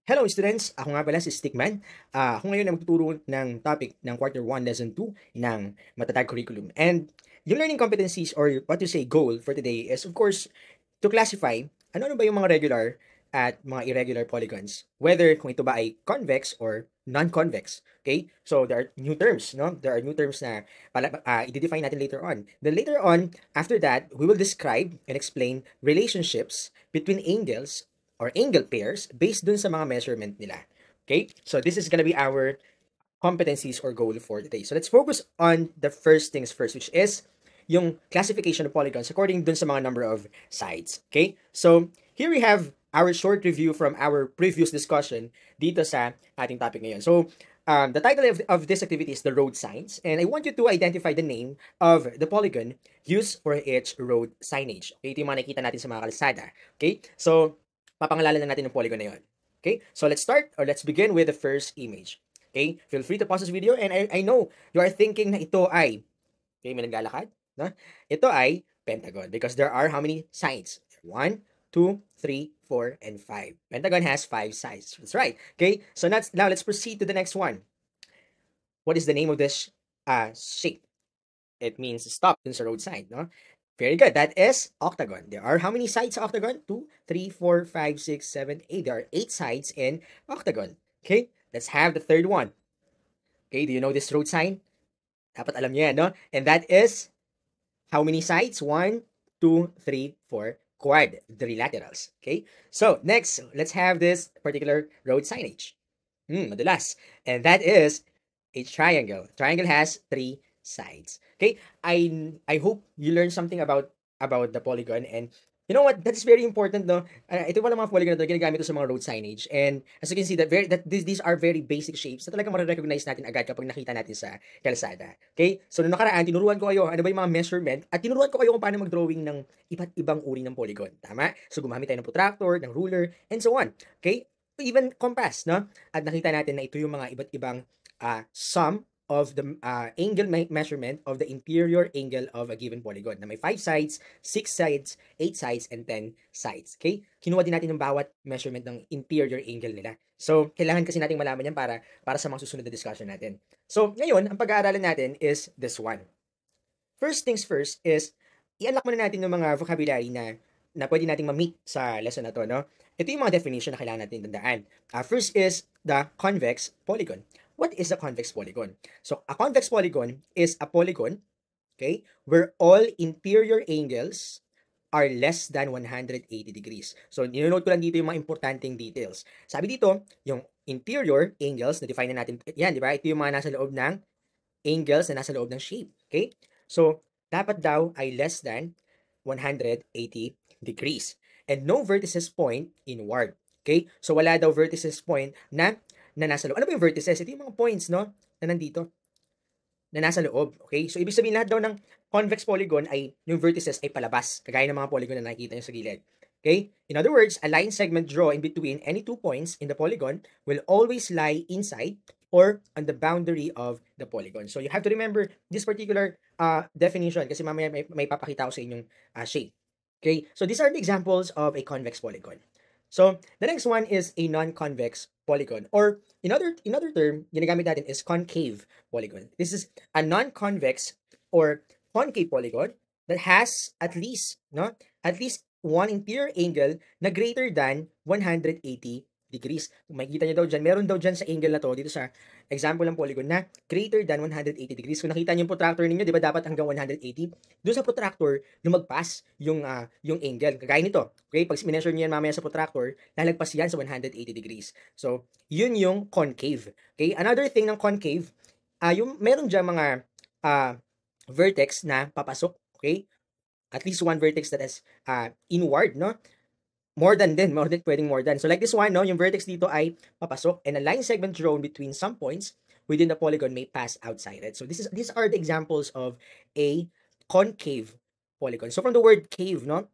Hello students! Ako nga pala si Stickman. Ako ngayon ay magtuturo ng topic ng Quarter 1, Lesson 2 ng Matatag Curriculum. And yung learning competencies or what you say goal for today is of course to classify ano ba yung mga regular at mga irregular polygons. Whether kung ito ba ay convex or non-convex. Okay? So there are new terms, no? There are new terms na i-define natin later on. Then later on, after that, we will describe and explain relationships between angles or angle pairs based dun sa mga measurement nila. Okay? So this is gonna be our competencies or goal for today. So let's focus on the first things first, which is yung classification of polygons according dun sa mga number of sides. Okay? So here we have our short review from our previous discussion dito sa ating topic ngayon. So the title of this activity is the road signs, and I want you to identify the name of the polygon used for each road signage. Okay? Ito yung mga nakikita natin sa mga kalsada. Okay? So papangalanan na natin yung polygon na yun. Okay? So let's start or let's begin with the first image. Okay? Feel free to pause this video, and I know you are thinking na ito ay, okay, may naglalakad, no? Ito ay pentagon because there are how many sides? 1, 2, 3, 4, and 5. Pentagon has 5 sides. That's right. Okay? So now let's proceed to the next one. What is the name of this shape? It means stop dun sa road sign, no? Very good. That is octagon. There are how many sides octagon? 2, 3, 4, 5, 6, 7, 8. There are 8 sides in octagon. Okay? Let's have the third one. Okay, do you know this road sign? Dapat alam niyo yan, no? And that is how many sides? 1, 2, 3, 4. Quad, 3 laterals. Okay? So, next, let's have this particular road signage. Madulas. And that is a triangle. Triangle has 3 sides. Okay? I hope you learned something about the polygon, and you know what? That is very important, no? Ito pala mga polygon na ginagamit ito sa mga road signage, and as you can see that these are very basic shapes na talagang ma-recognize natin agad kapag nakita natin sa kalsada. Okay? So noong nakaraan tinuruan ko kayo ano ba yung mga measurement at tinuruan ko kayo kung paano mag-drawing ng iba't ibang uri ng polygon. Tama? So gumamit tayo ng protractor, ng ruler, and so on. Okay? Even compass, no? At nakita natin na ito yung mga iba't ibang sum of the angle measurement of the interior angle of a given polygon na may 5 sides, 6 sides, 8 sides, and 10 sides. Okay? Kinuha din natin yung bawat measurement ng interior angle nila. So, kailangan kasi nating malaman yan para sa mga susunod na discussion natin. So, ngayon, ang pag-aaralan natin is this one. First things first is, i-unlock muna natin yung mga vocabulary na pwede nating ma-meet sa lesson na to, no? Ito yung mga definition na kailangan natin tandaan. First is the convex polygon. What is a convex polygon? So, a convex polygon is a polygon, okay, where all interior angles are less than 180 degrees. So, ninonote ko lang dito yung mga importanteng details. Sabi dito, yung interior angles, na-define na natin, yan, di ba? Ito yung mga nasa loob ng angles na nasa loob ng shape, okay? So, dapat daw ay less than 180 degrees. And no vertices point inward. Okay? So, wala daw vertices point na nasa loob. Ano ba yung vertices? Ito yung mga points, no? Na nandito. Na nasa loob. Okay? So, ibig sabihin lahat daw ng convex polygon ay yung vertices ay palabas. Kagaya ng mga polygon na nakikita nyo sa gilid. Okay? In other words, a line segment drawn in between any 2 points in the polygon will always lie inside or on the boundary of the polygon. So, you have to remember this particular definition kasi mamaya may papakita ko sa inyong shape. Okay? So, these are the examples of a convex polygon. So, the next one is a non-convex polygon, or another term ginagamit natin is concave polygon. This is a non-convex or concave polygon that has at least one interior angle na greater than 180 degrees. Kung makikita niyo daw dyan, meron daw dyan sa angle na to, dito sa example ng polygon na greater than 180 degrees. Kung nakita niyo yung protractor ninyo, di ba dapat hanggang 180? Doon sa protractor, lumagpas yung angle. Kagaya nito. Okay? Pag mineasure niyo yan mamaya sa protractor, lalagpas yan sa 180 degrees. So, yun yung concave. Okay? Another thing ng concave, yung meron dyan mga vertex na papasok. Okay? At least one vertex that is inward, no? More than, pwedeng more than. So like this one, no, yung vertex dito ay papasok, and a line segment drawn between some points within the polygon may pass outside it. So these are the examples of a concave polygon. So from the word cave, no,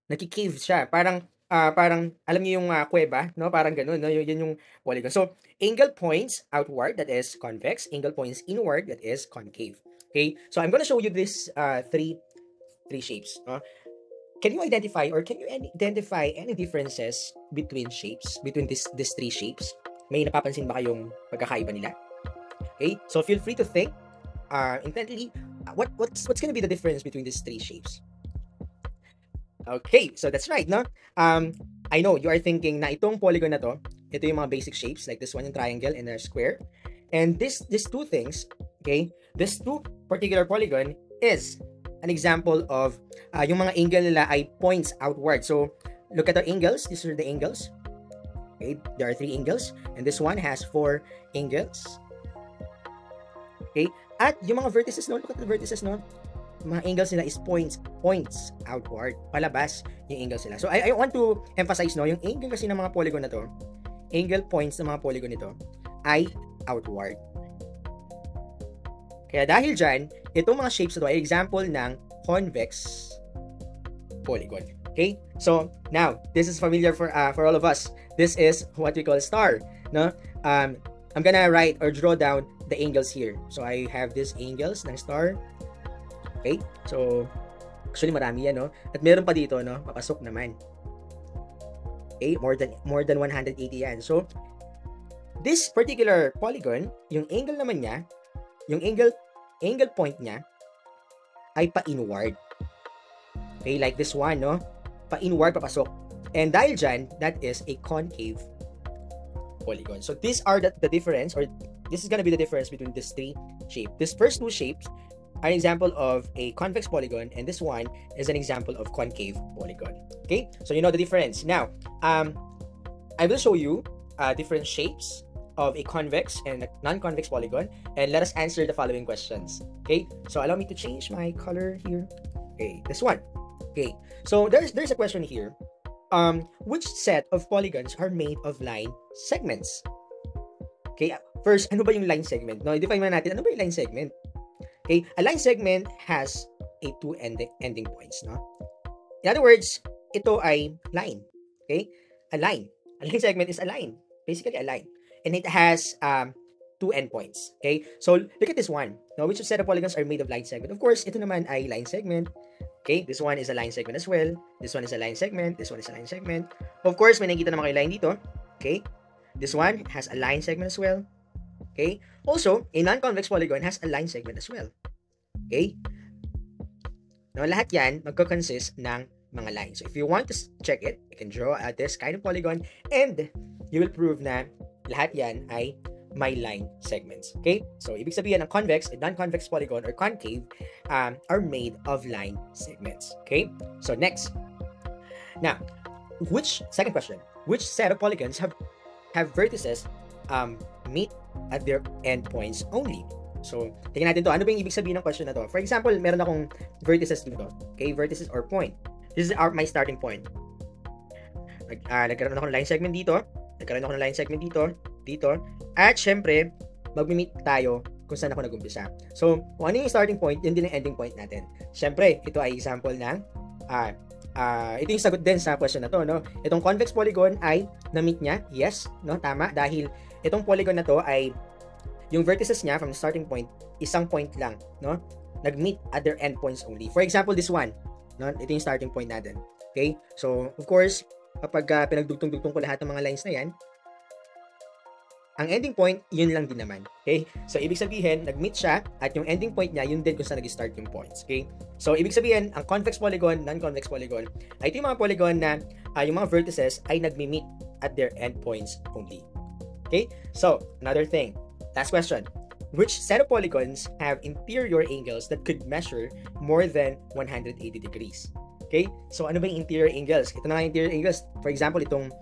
naki-cave siya. Parang alam niyo yung kuweba, no? Parang ganoon, no? Yun yung polygon. So angle points outward, that is convex. Angle points inward, that is concave. Okay? So I'm gonna show you this three shapes, no? can you identify or can you identify any differences between shapes, between these three shapes? May napapansin ba kayong pagkakaiba nila? Okay, so feel free to think intently. What's gonna be the difference between these three shapes? Okay, so that's right, no? I know you are thinking na itong polygon na to, ito yung mga basic shapes, like this one, yung triangle and a square. And these two things, okay, this two particular polygon is an example of yung mga angle nila ay points outward. So, look at our angles. These are the angles. Okay, there are 3 angles. And this one has 4 angles. Okay, at yung mga vertices, no? Look at the vertices, no? Mga angles nila is points outward. Palabas yung angles nila. So, I want to emphasize, no? Yung angle kasi ng mga polygon na to, angle points ng mga polygon nito ay outward. Kaya dahil dyan, itong mga shapes na to ay example ng convex polygon. Okay? So, now, this is familiar for all of us. This is what we call star. No? I'm gonna write or draw down the angles here. So, I have these angles ng star. Okay? So, actually marami yan, no? At meron pa dito, no? Papasok naman. Okay? More than 180 yan. So, this particular polygon, yung angle naman niya, yung angle point niya ay pa-inward. Okay, like this one, no? Pa-inward, papasok. And dahil dyan, that is a concave polygon. So these are the difference, or this is gonna be the difference between these 3 shapes. These first 2 shapes are an example of a convex polygon, and this one is an example of concave polygon. Okay, so you know the difference. Now, I will show you different shapes of a convex and a non-convex polygon, and let us answer the following questions. Okay, so allow me to change my color here. Okay, this one. Okay, so there's a question here. Which set of polygons are made of line segments? Okay, first, ano ba yung line segment? No, i-define muna natin, ano ba yung line segment? Okay, a line segment has a 2 ending points, no? In other words, ito ay line. Okay, a line segment is a line, basically a line. And it has 2 endpoints. Okay? So, look at this one. Now, which set of polygons are made of line segment? Of course, ito naman ay line segment. Okay? This one is a line segment as well. This one is a line segment. This one is a line segment. Of course, may nakikita naman kayo line dito. Okay? This one has a line segment as well. Okay? Also, a non-convex polygon has a line segment as well. Okay? Now, lahat yan magko-consist ng mga lines. So, if you want to check it, you can draw this kind of polygon, and you will prove na lahat yan ay may line segments. Okay? So, ibig sabihin, ang convex and non-convex polygon or concave are made of line segments. Okay? So, next. Now, second question, which set of polygons have vertices meet at their endpoints only? So, tingnan natin to. Ano ba yung ibig sabihin ng question na to? For example, meron akong vertices dito. Okay? Vertices or point. This is my starting point. Nagkaroon ako ng line segment dito. Nagkaroon ako ng line segment dito, at syempre, mag-meet tayo kung saan ako nag-umpisa. So, kung ano yung starting point, yun din ang ending point natin. Syempre, ito ay example ng, ito yung sagot din sa question na to, no? Itong convex polygon ay na-meet niya, yes, no? Tama, dahil itong polygon na to ay, yung vertices niya from the starting point, isang point lang, no? Nag-meet at their endpoints only. For example, this one, no? Ito yung starting point natin. Okay? So, of course, kapag pinagdugtong-dugtong ko lahat ng mga lines na yan, ang ending point, yun lang din naman. Okay? So, ibig sabihin, nag-meet siya, at yung ending point niya, yun din kung saan nag-start yung points. Okay? So, ibig sabihin, ang convex polygon, non-convex polygon, ay ito yung mga polygon na yung mga vertices ay nag-meet at their endpoints only. Okay? So, another thing. Last question. Which set of polygons have interior angles that could measure more than 180 degrees? Okay? So, ano ba yung interior angles? Ito na nga yung interior angles. For example, itong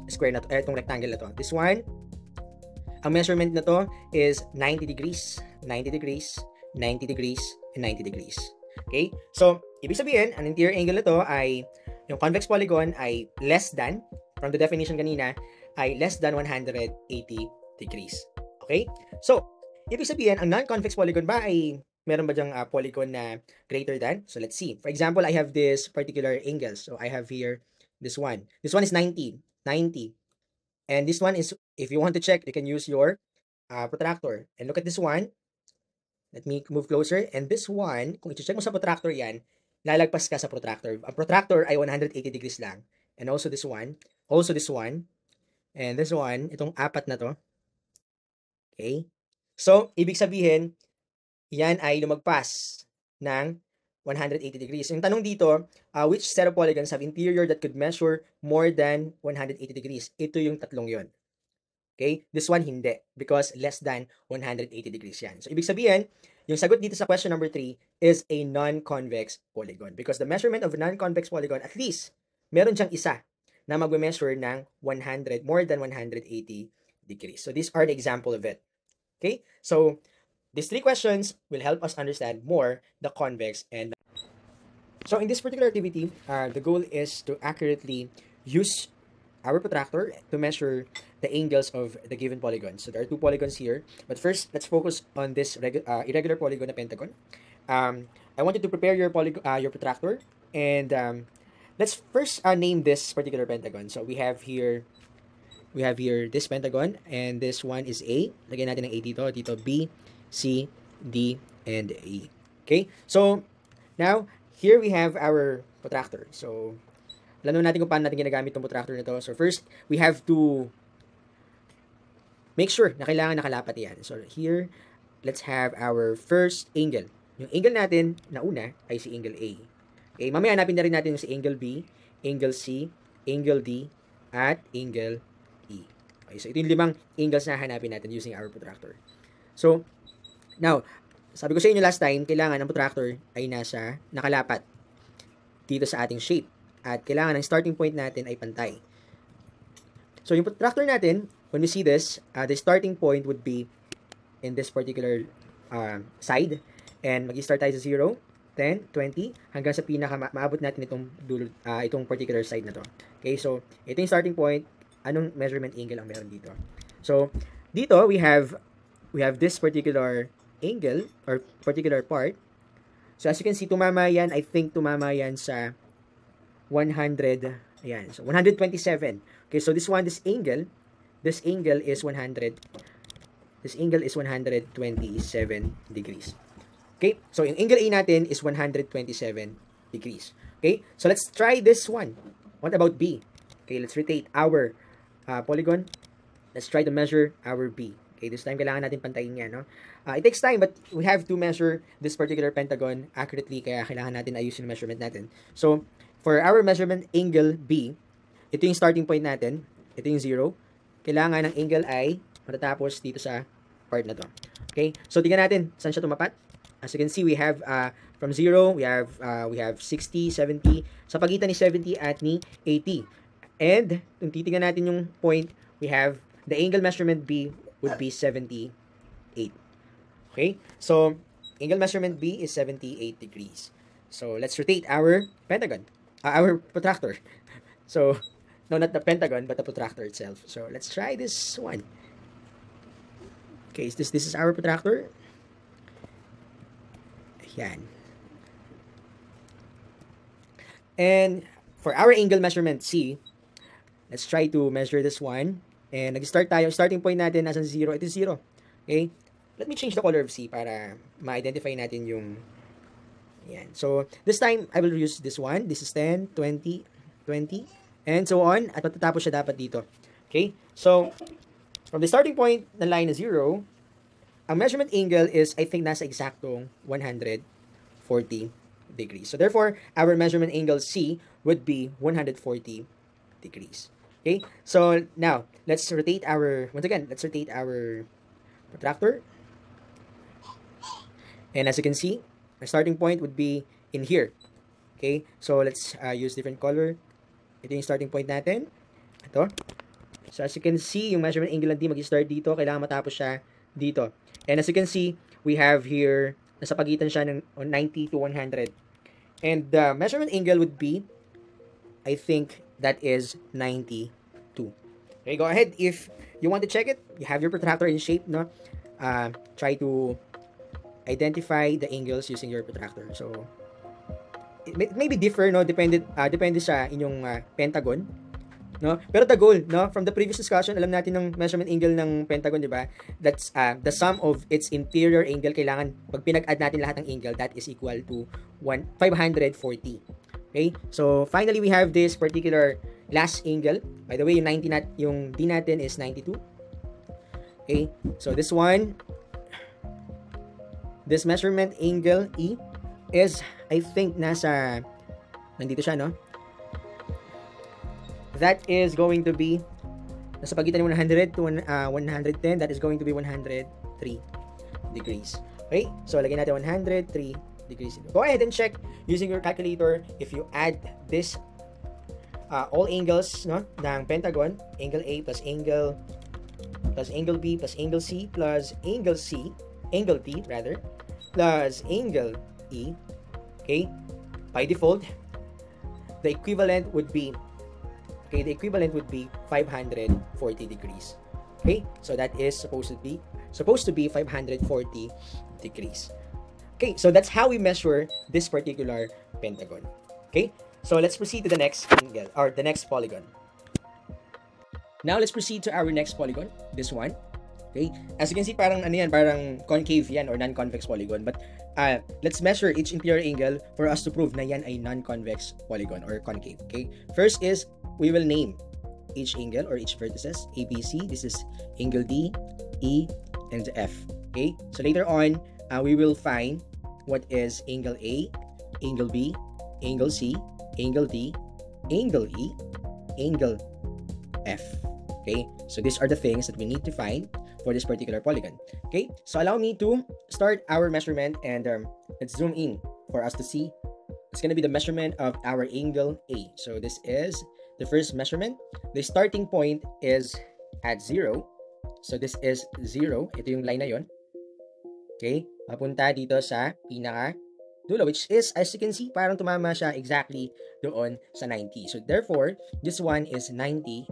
square na to, itong rectangle na to. This one, ang measurement na to is 90 degrees, 90 degrees, 90 degrees, and 90 degrees. Okay? So, ibig sabihin, ang interior angle na to ay, yung convex polygon ay less than, from the definition kanina, ay less than 180 degrees. Okay? So, ibig sabihin, ang non-convex polygon ba ay meron ba dyang polygon na greater than? So, let's see. For example, I have this particular angle. So, I have here this one. This one is 90. And this one is, if you want to check, you can use your protractor. And look at this one. Let me move closer. And this one, kung i-check mo sa protractor yan, lalagpas ka sa protractor. Ang protractor ay 180 degrees lang. And also this one, and this one, itong apat na to. Okay? So, ibig sabihin, yan ay lumagpas ng 180 degrees. Yung tanong dito, which set of polygons have interior that could measure more than 180 degrees? Ito yung tatlong yon. Okay? This one, hindi. Because less than 180 degrees yan. So, ibig sabihin, yung sagot dito sa question number 3 is a non-convex polygon. Because the measurement of a non-convex polygon, at least, meron siyang isa na mag-measure ng more than 180 degrees. So, these are the example of it. Okay? So, these 3 questions will help us understand more the convex and so in this particular activity, the goal is to accurately use our protractor to measure the angles of the given polygon. So there are 2 polygons here, but first let's focus on this irregular polygon na pentagon. I want you to prepare your protractor, and let's first name this particular pentagon. So we have here this pentagon, and this one is A. Lagyan natin ng A dito B, C, D, and E. Okay? So now here we have our protractor. So alam naman natin kung paano natin ginagamit itong protractor na to. So first, we have to make sure na kailangan nakalapat yan. So here, let's have our first angle. Yung angle natin na una ay si angle A. Okay, mamaya hanapin na rin natin yung si angle B, angle C, angle D, at angle E. Okay, so ito yung 5 angles na hanapin natin using our protractor. So, now, sabi ko sa inyo last time, kailangan ang protractor ay nakalapat dito sa ating shape. At kailangan ang starting point natin ay pantay. So, yung protractor natin, when we see this, the starting point would be in this particular side. And mag-start tayo sa 0, 10, 20, hanggang sa maabot natin itong particular side na to. Okay, so, ito yung starting point. Anong measurement angle ang meron dito? So, dito, we have this particular angle, or particular part. So, as you can see, tumama yan. I think tumama yan sa 100, ayan, so 127. Okay, so this angle is 100, this angle is 127 degrees. Okay, so yung angle A natin is 127 degrees. Okay, so let's try this one. What about B? Okay, let's rotate our polygon. Let's try to measure our B. Okay, this time kailangan natin pantayin yan, no? It takes time, but we have to measure this particular pentagon accurately, kaya kailangan natin ayusin yung measurement natin. So, for our measurement angle B, ito yung starting point natin. Ito yung 0. Kailangan ng angle ay matatapos dito sa part na to. Okay? So, tingnan natin saan siya tumapat. As you can see, we have from 0, we have 60, 70. Sa pagitan ni 70 at ni 80. And, kung titingnan natin yung point, we have the angle measurement B would be 78. Okay? So, angle measurement B is 78 degrees. So, let's rotate our pentagon. Our protractor. So, no, not the pentagon, but the protractor itself. So, let's try this one. Okay, this is our protractor. Yan. And for our angle measurement C, let's try to measure this one. And nag-start tayo. Starting point natin nasa 0. It is 0. Okay? Let me change the color of C para ma-identify natin yung yan. So, this time, I will use this one. This is 10, 20, 20, and so on. At matatapos siya dapat dito. Okay? So, from the starting point na line na 0, ang measurement angle is, I think, nasa eksaktong 140 degrees. So, therefore, our measurement angle C would be 140 degrees. Okay? So, now, let's rotate our protractor. And as you can see, our starting point would be in here. Okay? So, let's use different color. Ito yung starting point natin. Ito. So, as you can see, yung measurement angle ng D mag-start dito. Kailangan matapos siya dito. And as you can see, we have here, nasa pagitan siya ng 90 to 100. And the measurement angle would be, I think, that is 92. Okay, go ahead. If you want to check it, you have your protractor in shape, no? Try to identify the angles using your protractor. So, it may be differ, no? Depende sa inyong pentagon. no? Pero the goal, no, from the previous discussion, alam natin ng measurement angle ng pentagon, di ba? That's the sum of its interior angle. Kailangan pag pinag-add natin lahat ng angle, that is equal to 540. Okay? So finally we have this particular last angle. By the way, yung D natin is 92. Okay? So this one, this measurement angle E is, I think, nandito siya, no? That is going to be nasa pagitan ng 100 to 110. That is going to be 103 degrees. Okay? So lagyan natin 103 degrees. Go ahead and check using your calculator if you add this all angles, no, ng pentagon, angle A plus angle B plus angle C plus angle T rather, plus angle E. Okay? By default, the equivalent would be 540 degrees. Okay? So that is supposed to be 540 degrees. Okay, so that's how we measure this particular pentagon. Okay? So let's proceed to the next angle or the next polygon. Now let's proceed to our next polygon, this one. Okay? As you can see, parang concave yan or non-convex polygon. But let's measure each interior angle for us to prove na yan ay non-convex polygon or concave. Okay? First is, we will name each angle or each vertices. A, B, C. This is angle D, E, and F. Okay? So later on, we will find what is angle A, angle B, angle C, angle D, angle E, angle F. Okay? So these are the things that we need to find for this particular polygon. Okay? So allow me to start our measurement and let's zoom in for us to see. It's going to be the measurement of our angle A. So this is the first measurement. The starting point is at 0. So this is 0. Ito yung line na yon. Okay? Papunta dito sa pinaka dulo, which is, as you can see, parang tumama siya exactly doon sa 90. So therefore, this one is 90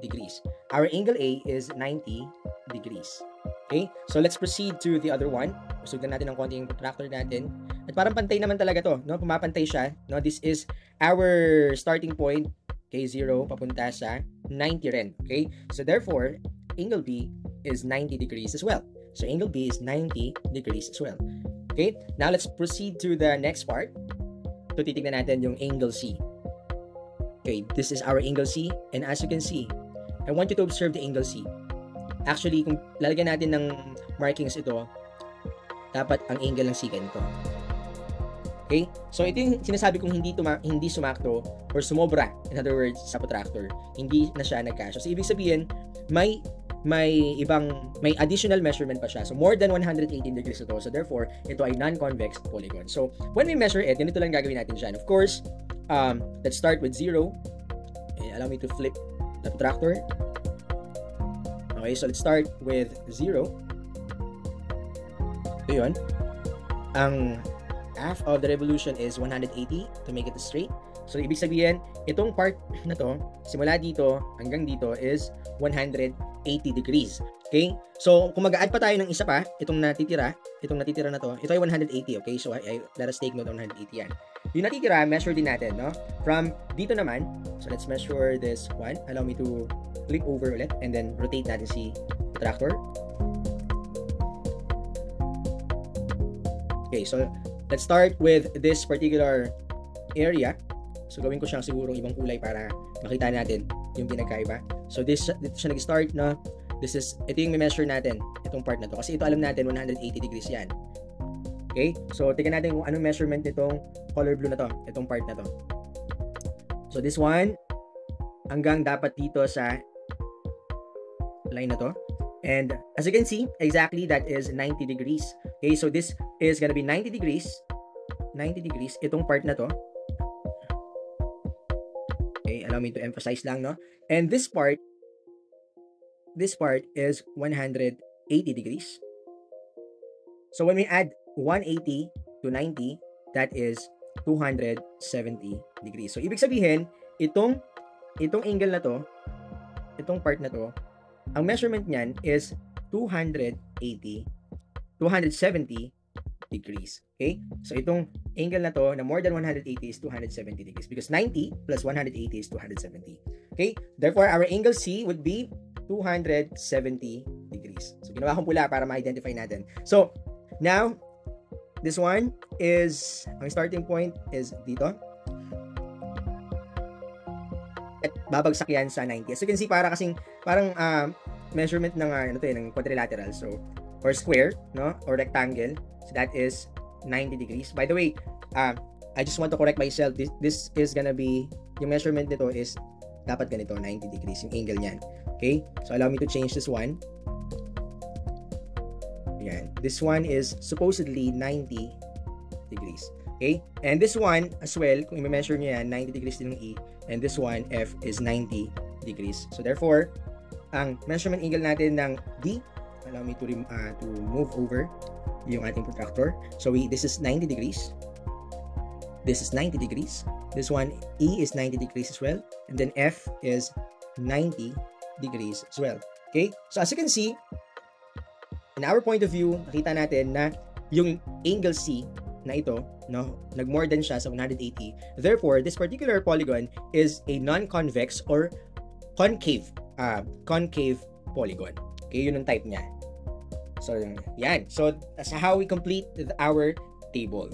degrees. Our angle A is 90 degrees. Okay? So let's proceed to the other one. Usugan natin ng konti yung protractor natin. At parang pantay naman talaga to, no? Pumapantay siya, no? This is our starting point. Okay, 0 papunta sa 90 rin. Okay? So therefore, angle B is 90 degrees as well. So angle B is 90 degrees as well. Okay? Now let's proceed to the next part. So titignan natin yung angle C. Okay, this is our angle C, and as you can see, I want you to observe the angle C. Actually, kung lalagyan natin ng markings ito, dapat ang angle ng C ganito. Okay? So ito yung sinasabi kong hindi sumakto or sumobra, in other words, sa protractor. Hindi na siya nagkasya. So ibig sabihin, may additional measurement pa siya. So more than 118 degrees ito. So therefore, ito ay non-convex polygon. So when we measure it, ganito lang gagawin natin dyan. Of course, let's start with 0. Okay, allow me to flip the protractor. Okay, so let's start with 0. So yun. Ang half of the revolution is 180 to make it straight. So ibig sabihin, itong part na to, simula dito hanggang dito is 180 degrees. Okay? So kung mag-add pa tayo ng isa pa, itong natitira na to, ito ay 180. Okay? So let us take note of 180 yan. Yung natitira, measure din natin, no? From dito naman, so let's measure this one. Allow me to click over ulit and then rotate natin si protractor. Okay, so let's start with this particular area. So gawin ko siyang siguro ibang kulay para makita natin yung pinagkaiba. So dito siya nag-start, no? Ito yung measure natin, itong part na to. Kasi ito alam natin 180 degrees yan. Okay? So tingnan natin kung anong measurement nitong color blue na to, itong part na to. So this one hanggang dapat dito sa line na to. And as you can see, exactly that is 90 degrees. Okay, so this is gonna be 90 degrees. 90 degrees, itong part na to. Okay, allow me to emphasize lang, no? And this part is 180 degrees. So when we add 180 to 90, that is 270 degrees. So ibig sabihin, itong angle na to, itong part na to, ang measurement niyan is 270 degrees. Okay? So itong angle na to na more than 180 is 270 degrees because 90 plus 180 is 270. Okay? Therefore, our angle C would be 270 degrees. So, ginawa kong pula para ma-identify natin. So, now, this one is, ang starting point is dito. At babagsak yan sa 90. As you can see, parang measurement ng, ng quadrilateral. So, or square, no? Or rectangle. So, that is 90 degrees. By the way, I just want to correct myself. This is gonna be, yung measurement nito is dapat ganito, 90 degrees, yung angle niyan. Okay? So, allow me to change this one. Ayan. This one is supposedly 90 degrees. Okay? And this one as well, kung i-measure nyo yan, 90 degrees din yung E. And this one, F, is 90 degrees. So, therefore, ang measurement angle natin ng D, allow me to move over yung ating protractor. So, this is 90 degrees. This is 90 degrees. This one, E, is 90 degrees as well. And then F is 90 degrees as well. Okay? So, as you can see, in our point of view, nakita natin na yung angle C na ito, no, nag-more than siya sa 180. Therefore, this particular polygon is a non-convex or concave polygon. Okay, yun ang type niya. So, yan. So, that's how we complete our table.